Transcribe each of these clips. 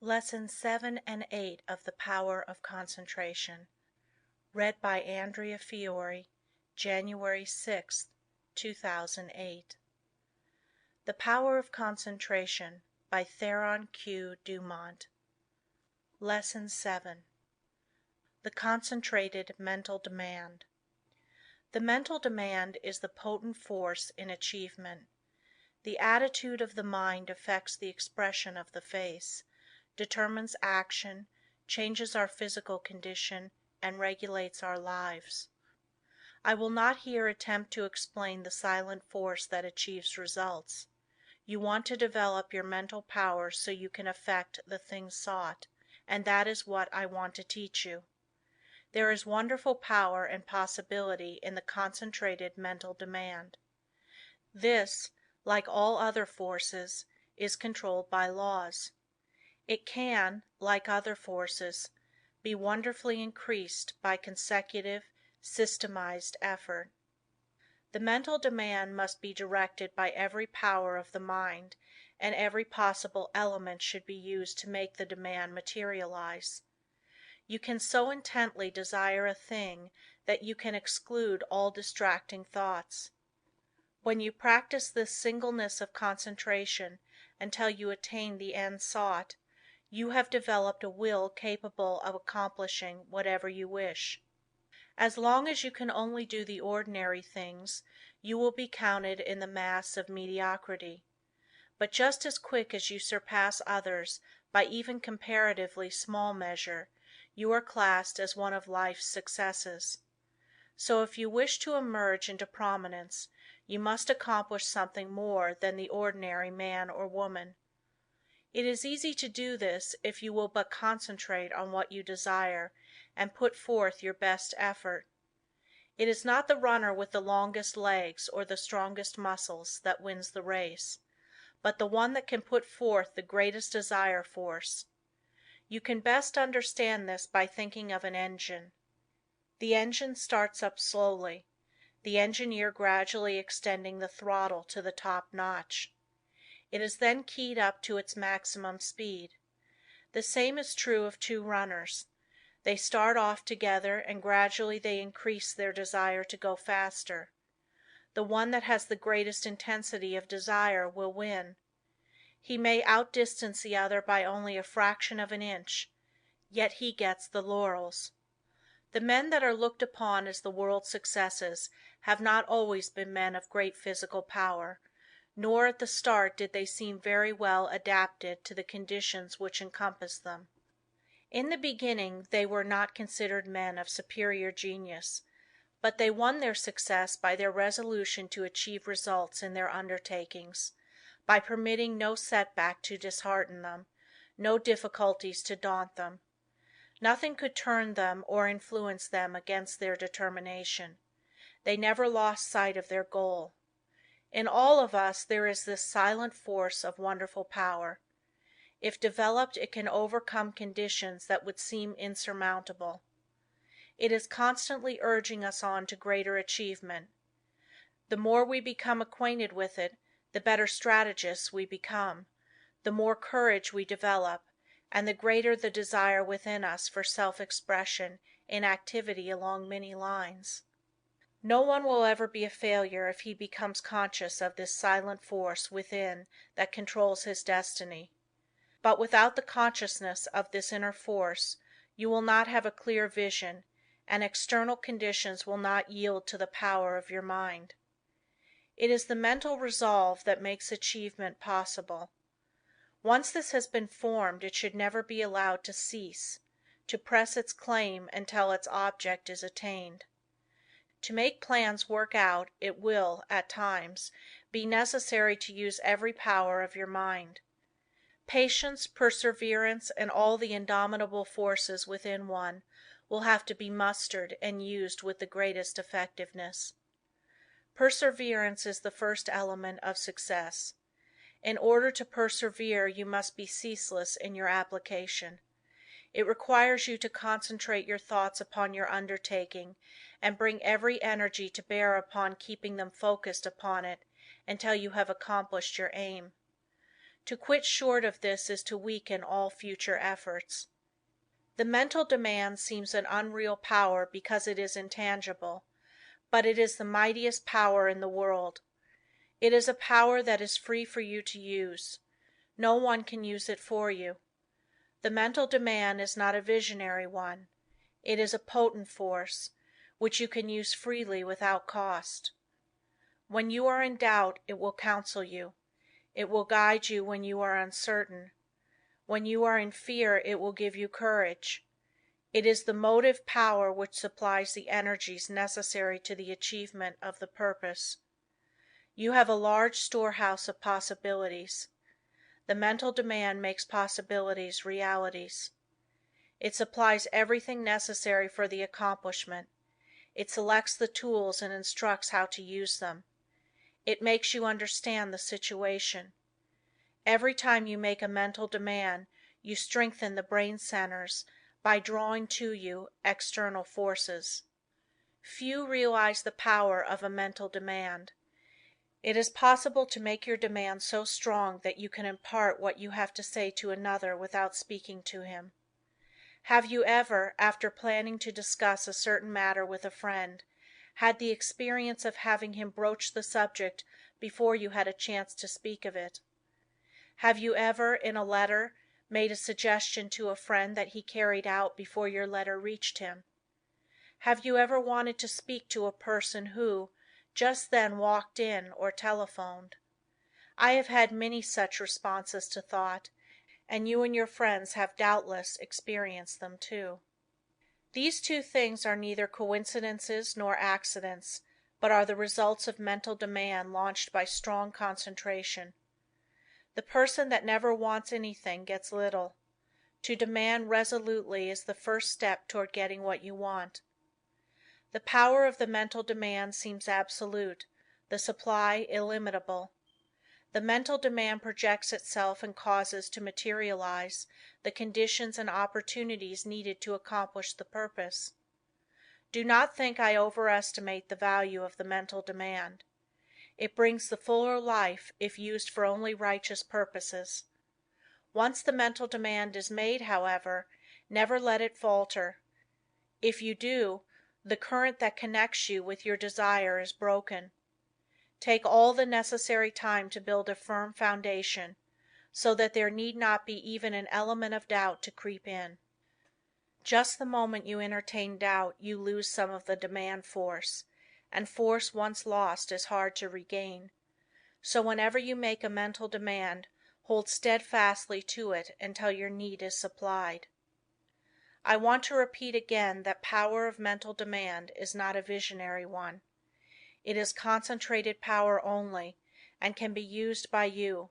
Lessons 7 and 8 of The Power of Concentration. Read by Andrea Fiore, January 6, 2008. The Power of Concentration by Theron Q. Dumont. Lesson 7. The Concentrated Mental Demand. The mental demand is the potent force in achievement. The attitude of the mind affects the expression of the face, determines action, changes our physical condition, and regulates our lives. I will not here attempt to explain the silent force that achieves results. You want to develop your mental power so you can effect the thing sought, and that is what I want to teach you. There is wonderful power and possibility in the concentrated mental demand. This, like all other forces, is controlled by laws. It can, like other forces, be wonderfully increased by consecutive, systemized effort. The mental demand must be directed by every power of the mind, and every possible element should be used to make the demand materialize. You can so intently desire a thing that you can exclude all distracting thoughts. When you practice this singleness of concentration until you attain the end sought, you have developed a will capable of accomplishing whatever you wish. As long as you can only do the ordinary things, you will be counted in the mass of mediocrity. But just as quick as you surpass others by even comparatively small measure, you are classed as one of life's successes. So if you wish to emerge into prominence, you must accomplish something more than the ordinary man or woman. It is easy to do this if you will but concentrate on what you desire, and put forth your best effort. It is not the runner with the longest legs or the strongest muscles that wins the race, but the one that can put forth the greatest desire force. You can best understand this by thinking of an engine. The engine starts up slowly, the engineer gradually extending the throttle to the top notch. It is then keyed up to its maximum speed. The same is true of two runners. They start off together and gradually they increase their desire to go faster. The one that has the greatest intensity of desire will win. He may outdistance the other by only a fraction of an inch, yet he gets the laurels. The men that are looked upon as the world's successes have not always been men of great physical power, nor at the start did they seem very well adapted to the conditions which encompassed them. In the beginning they were not considered men of superior genius, but they won their success by their resolution to achieve results in their undertakings, by permitting no setback to dishearten them, no difficulties to daunt them. Nothing could turn them or influence them against their determination. They never lost sight of their goal. In all of us there is this silent force of wonderful power. If developed, it can overcome conditions that would seem insurmountable. It is constantly urging us on to greater achievement. The more we become acquainted with it, the better strategists we become, the more courage we develop, and the greater the desire within us for self-expression in activity along many lines. No one will ever be a failure if he becomes conscious of this silent force within that controls his destiny. But without the consciousness of this inner force, you will not have a clear vision, and external conditions will not yield to the power of your mind. It is the mental resolve that makes achievement possible. Once this has been formed, it should never be allowed to cease, to press its claim until its object is attained. To make plans work out, it will, at times, be necessary to use every power of your mind. Patience, perseverance, and all the indomitable forces within one will have to be mustered and used with the greatest effectiveness. Perseverance is the first element of success. In order to persevere you must be ceaseless in your application. It requires you to concentrate your thoughts upon your undertaking and bring every energy to bear upon keeping them focused upon it until you have accomplished your aim. To quit short of this is to weaken all future efforts. The mental demand seems an unreal power because it is intangible, but it is the mightiest power in the world. It is a power that is free for you to use. No one can use it for you. The mental demand is not a visionary one. It is a potent force, which you can use freely without cost. When you are in doubt, it will counsel you. It will guide you when you are uncertain. When you are in fear, it will give you courage. It is the motive power which supplies the energies necessary to the achievement of the purpose. You have a large storehouse of possibilities. The mental demand makes possibilities realities. It supplies everything necessary for the accomplishment. It selects the tools and instructs how to use them. It makes you understand the situation. Every time you make a mental demand, you strengthen the brain centers by drawing to you external forces. Few realize the power of a mental demand. It is possible to make your demand so strong that you can impart what you have to say to another without speaking to him. Have you ever, after planning to discuss a certain matter with a friend, had the experience of having him broach the subject before you had a chance to speak of it? Have you ever, in a letter, made a suggestion to a friend that he carried out before your letter reached him? Have you ever wanted to speak to a person who, just then walked in or telephoned? I have had many such responses to thought, and you and your friends have doubtless experienced them too. These two things are neither coincidences nor accidents, but are the results of mental demand launched by strong concentration. The person that never wants anything gets little. To demand resolutely is the first step toward getting what you want. The power of the mental demand seems absolute, the supply illimitable. The mental demand projects itself and causes to materialize the conditions and opportunities needed to accomplish the purpose. Do not think I overestimate the value of the mental demand. It brings the fuller life if used for only righteous purposes. Once the mental demand is made, however, never let it falter. If you do, the current that connects you with your desire is broken. Take all the necessary time to build a firm foundation, so that there need not be even an element of doubt to creep in. Just the moment you entertain doubt you lose some of the demand force, and force once lost is hard to regain. So whenever you make a mental demand, hold steadfastly to it until your need is supplied. I want to repeat again that power of mental demand is not a visionary one. It is concentrated power only, and can be used by you.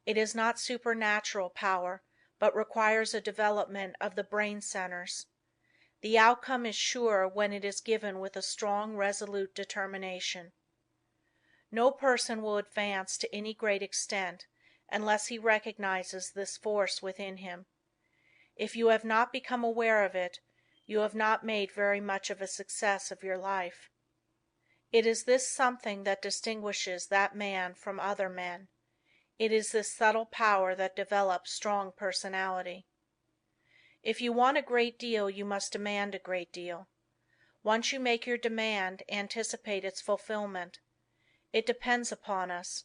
It is not supernatural power, but requires a development of the brain centers. The outcome is sure when it is given with a strong, resolute determination. No person will advance to any great extent unless he recognizes this force within him. If you have not become aware of it, you have not made very much of a success of your life. It is this something that distinguishes that man from other men. It is this subtle power that develops strong personality. If you want a great deal, you must demand a great deal. Once you make your demand, anticipate its fulfillment. It depends upon us.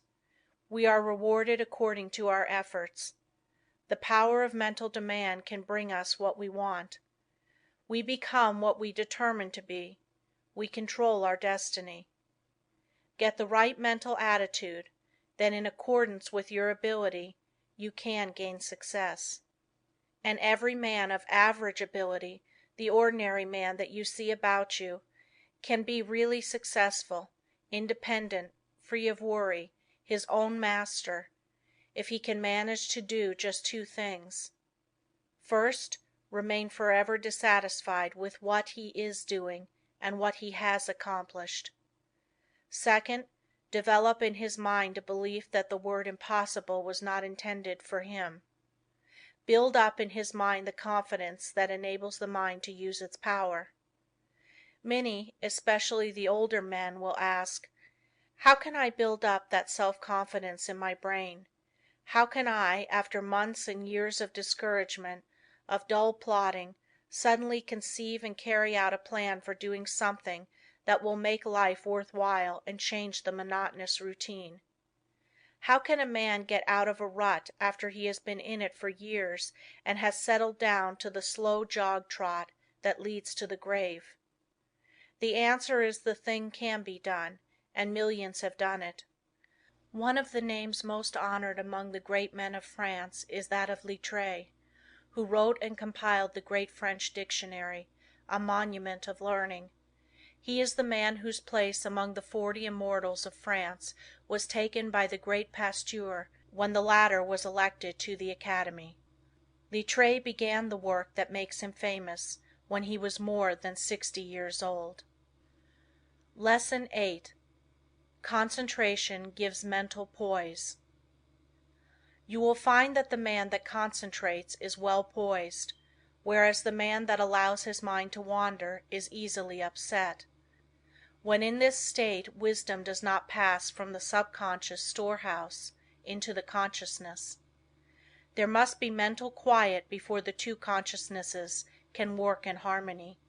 We are rewarded according to our efforts. The power of mental demand can bring us what we want. We become what we determine to be. We control our destiny. Get the right mental attitude, then in accordance with your ability, you can gain success. And every man of average ability, the ordinary man that you see about you, can be really successful, independent, free of worry, his own master, if he can manage to do just two things. First, remain forever dissatisfied with what he is doing and what he has accomplished. Second, develop in his mind a belief that the word impossible was not intended for him. Build up in his mind the confidence that enables the mind to use its power. Many, especially the older men, will ask, "How can I build up that self-confidence in my brain? How can I, after months and years of discouragement, of dull plodding, suddenly conceive and carry out a plan for doing something that will make life worth while and change the monotonous routine? How can a man get out of a rut after he has been in it for years and has settled down to the slow jog trot that leads to the grave? The answer is the thing can be done, and millions have done it. One of the names most honored among the great men of France is that of Littre, who wrote and compiled the great French dictionary, a monument of learning. He is the man whose place among the 40 immortals of France was taken by the great Pasteur when the latter was elected to the Academy. Littre began the work that makes him famous when he was more than 60 years old. Lesson 8. Concentration gives mental poise. You will find that the man that concentrates is well poised, whereas the man that allows his mind to wander is easily upset. When in this state wisdom does not pass from the subconscious storehouse into the consciousness. There must be mental quiet before the two consciousnesses can work in harmony.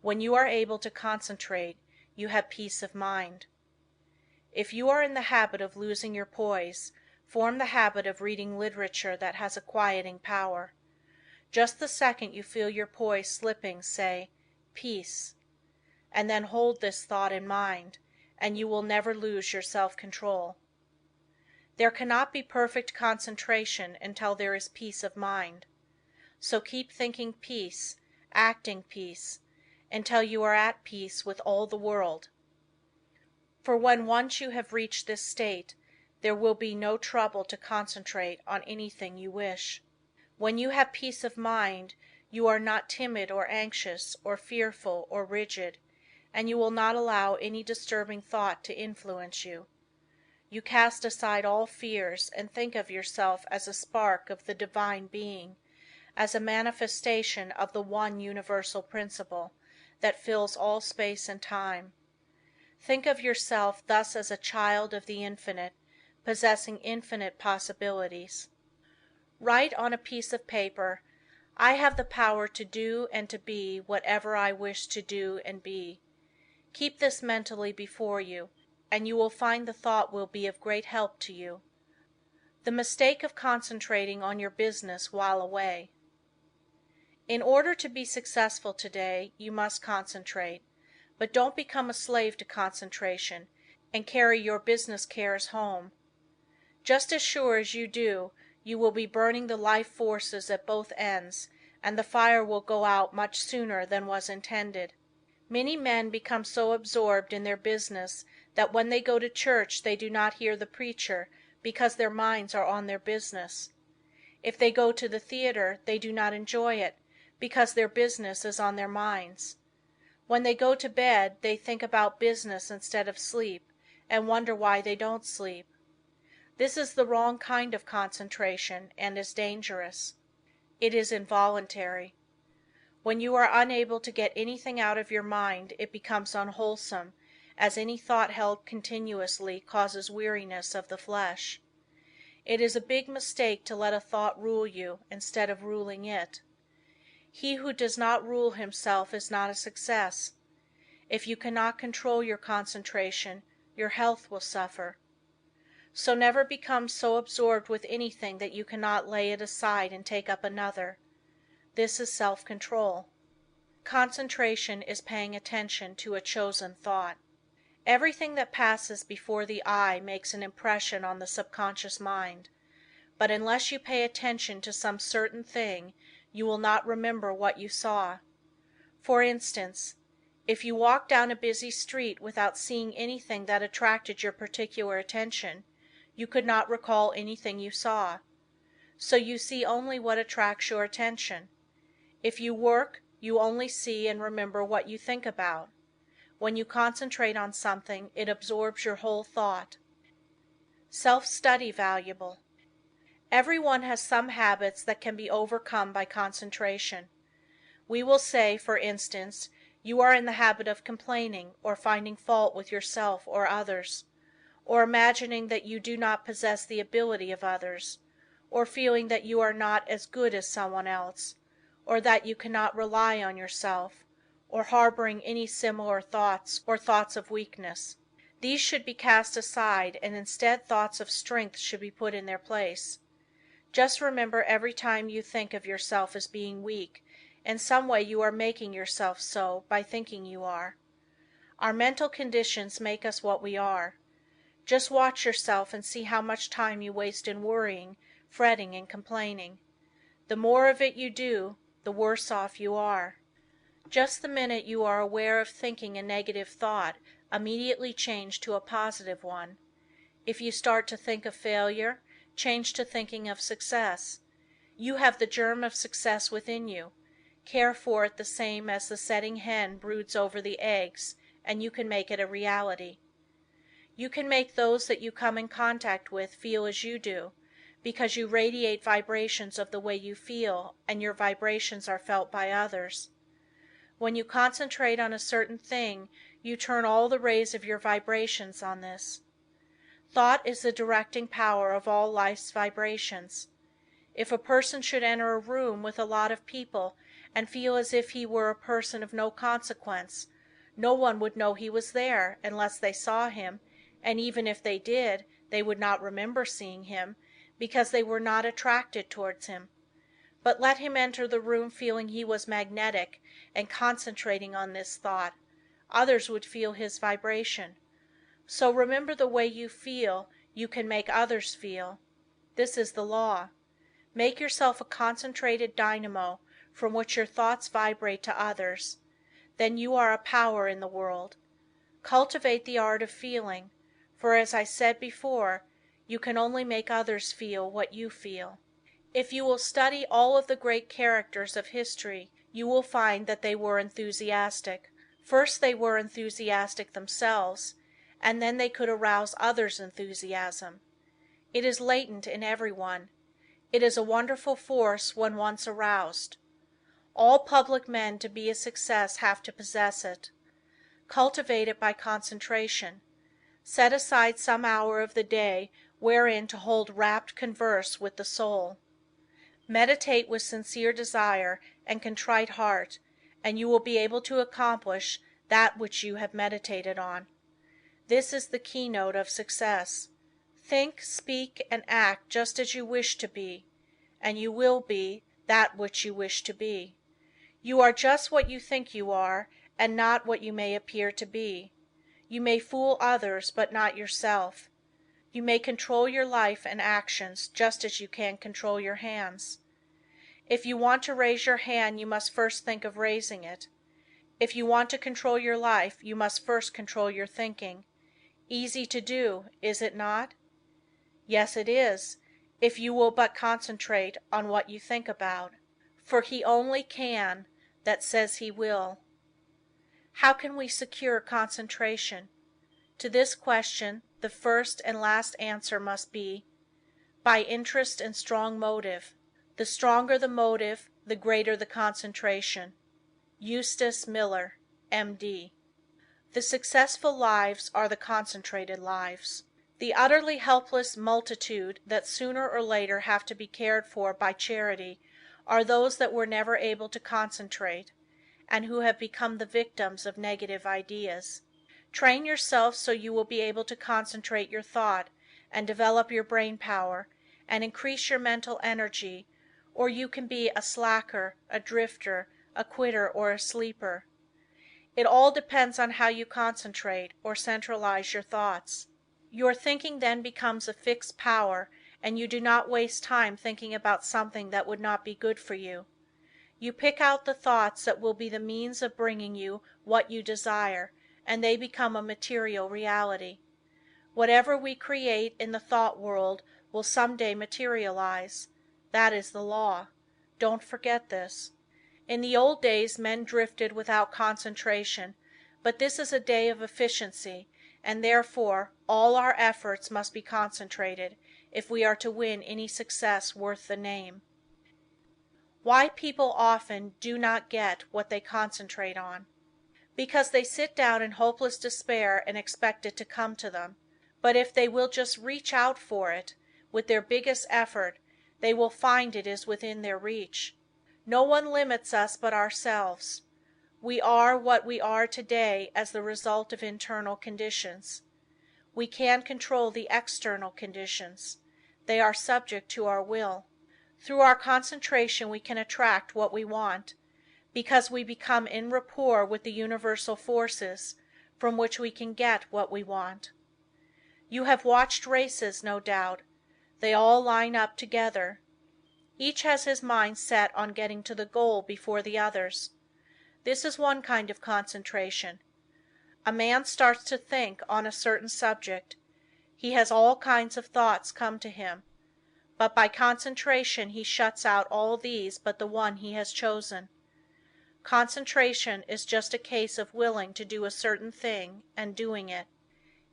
When you are able to concentrate, you have peace of mind. If you are in the habit of losing your poise, form the habit of reading literature that has a quieting power. Just the second you feel your poise slipping, say, "Peace," and then hold this thought in mind, and you will never lose your self-control. There cannot be perfect concentration until there is peace of mind. So keep thinking peace, acting peace, until you are at peace with all the world. For when once you have reached this state, there will be no trouble to concentrate on anything you wish. When you have peace of mind, you are not timid or anxious or fearful or rigid, and you will not allow any disturbing thought to influence you. You cast aside all fears and think of yourself as a spark of the Divine Being, as a manifestation of the one universal principle that fills all space and time. Think of yourself thus as a child of the Infinite, possessing infinite possibilities. Write on a piece of paper, "I have the power to do and to be whatever I wish to do and be." Keep this mentally before you, and you will find the thought will be of great help to you. The mistake of concentrating on your business while away. In order to be successful today, you must concentrate, but don't become a slave to concentration, and carry your business cares home. Just as sure as you do, you will be burning the life forces at both ends, and the fire will go out much sooner than was intended. Many men become so absorbed in their business that when they go to church they do not hear the preacher because their minds are on their business. If they go to the theater they do not enjoy it because their business is on their minds. When they go to bed they think about business instead of sleep, and wonder why they don't sleep. This is the wrong kind of concentration and is dangerous. It is involuntary. When you are unable to get anything out of your mind it becomes unwholesome, as any thought held continuously causes weariness of the flesh. It is a big mistake to let a thought rule you instead of ruling it. He who does not rule himself is not a success. If you cannot control your concentration, your health will suffer. So never become so absorbed with anything that you cannot lay it aside and take up another. This is self-control. Concentration is paying attention to a chosen thought. Everything that passes before the eye makes an impression on the subconscious mind, but unless you pay attention to some certain thing you will not remember what you saw. For instance, if you walk down a busy street without seeing anything that attracted your particular attention, you could not recall anything you saw. So you see only what attracts your attention. If you work, you only see and remember what you think about. When you concentrate on something, it absorbs your whole thought. Self-study valuable. Everyone has some habits that can be overcome by concentration. We will say, for instance, you are in the habit of complaining or finding fault with yourself or others. or imagining that you do not possess the ability of others, or feeling that you are not as good as someone else, or that you cannot rely on yourself, or harboring any similar thoughts or thoughts of weakness. These should be cast aside and instead thoughts of strength should be put in their place. Just remember every time you think of yourself as being weak, in some way you are making yourself so by thinking you are. Our mental conditions make us what we are. Just watch yourself and see how much time you waste in worrying, fretting, and complaining. The more of it you do, the worse off you are. Just the minute you are aware of thinking a negative thought, immediately change to a positive one. If you start to think of failure, change to thinking of success. You have the germ of success within you. Care for it the same as the setting hen broods over the eggs, and you can make it a reality. You can make those that you come in contact with feel as you do, because you radiate vibrations of the way you feel, and your vibrations are felt by others. When you concentrate on a certain thing, you turn all the rays of your vibrations on this. Thought is the directing power of all life's vibrations. If a person should enter a room with a lot of people and feel as if he were a person of no consequence, no one would know he was there unless they saw him, and even if they did, they would not remember seeing him, because they were not attracted towards him. But let him enter the room feeling he was magnetic and concentrating on this thought, others would feel his vibration. So remember the way you feel, you can make others feel. This is the law. Make yourself a concentrated dynamo from which your thoughts vibrate to others. Then you are a power in the world. Cultivate the art of feeling, for as I said before, you can only make others feel what you feel. If you will study all of the great characters of history, you will find that they were enthusiastic. First they were enthusiastic themselves, and then they could arouse others' enthusiasm. It is latent in everyone. It is a wonderful force when once aroused. All public men to be a success have to possess it. Cultivate it by concentration. Set aside some hour of the day wherein to hold rapt converse with the soul. Meditate with sincere desire and contrite heart, and you will be able to accomplish that which you have meditated on. This is the keynote of success. Think, speak, and act just as you wish to be, and you will be that which you wish to be. You are just what you think you are, and not what you may appear to be. You may fool others, but not yourself. You may control your life and actions just as you can control your hands. If you want to raise your hand, you must first think of raising it. If you want to control your life, you must first control your thinking. Easy to do, is it not? Yes, it is, if you will but concentrate on what you think about. For he only can that says he will. How can we secure concentration? To this question, the first and last answer must be, by interest and strong motive. The stronger the motive, the greater the concentration. Eustace Miller, M.D. The successful lives are the concentrated lives. The utterly helpless multitude that sooner or later have to be cared for by charity are those that were never able to concentrate, and who have become the victims of negative ideas. Train yourself so you will be able to concentrate your thought and develop your brain power and increase your mental energy, or you can be a slacker, a drifter, a quitter, or a sleeper. It all depends on how you concentrate or centralize your thoughts. Your thinking then becomes a fixed power, and you do not waste time thinking about something that would not be good for you. You pick out the thoughts that will be the means of bringing you what you desire, and they become a material reality. Whatever we create in the thought world will some day materialize. That is the law. Don't forget this. In the old days men drifted without concentration, but this is a day of efficiency, and therefore all our efforts must be concentrated if we are to win any success worth the name. Why people often do not get what they concentrate on. Because they sit down in hopeless despair and expect it to come to them. But if they will just reach out for it, with their biggest effort, they will find it is within their reach. No one limits us but ourselves. We are what we are today as the result of internal conditions. We can control the external conditions. They are subject to our will. Through our concentration we can attract what we want, because we become in rapport with the universal forces from which we can get what we want. You have watched races, no doubt. They all line up together. Each has his mind set on getting to the goal before the others. This is one kind of concentration. A man starts to think on a certain subject. He has all kinds of thoughts come to him, but by concentration he shuts out all these but the one he has chosen. Concentration is just a case of willing to do a certain thing and doing it.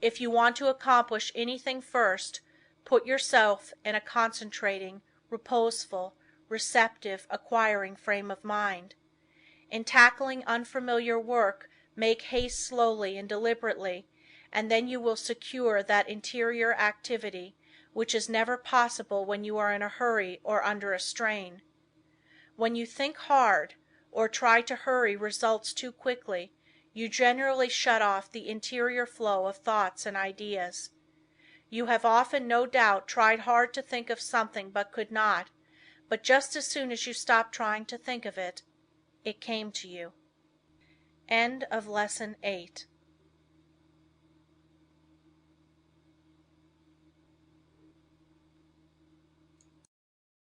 If you want to accomplish anything first, put yourself in a concentrating, reposeful, receptive, acquiring frame of mind. In tackling unfamiliar work make haste slowly and deliberately, and then you will secure that interior activity which is never possible when you are in a hurry or under a strain. When you think hard, or try to hurry results too quickly, you generally shut off the interior flow of thoughts and ideas. You have often, no doubt, tried hard to think of something but could not, but just as soon as you stopped trying to think of it, it came to you. End of Lesson 8.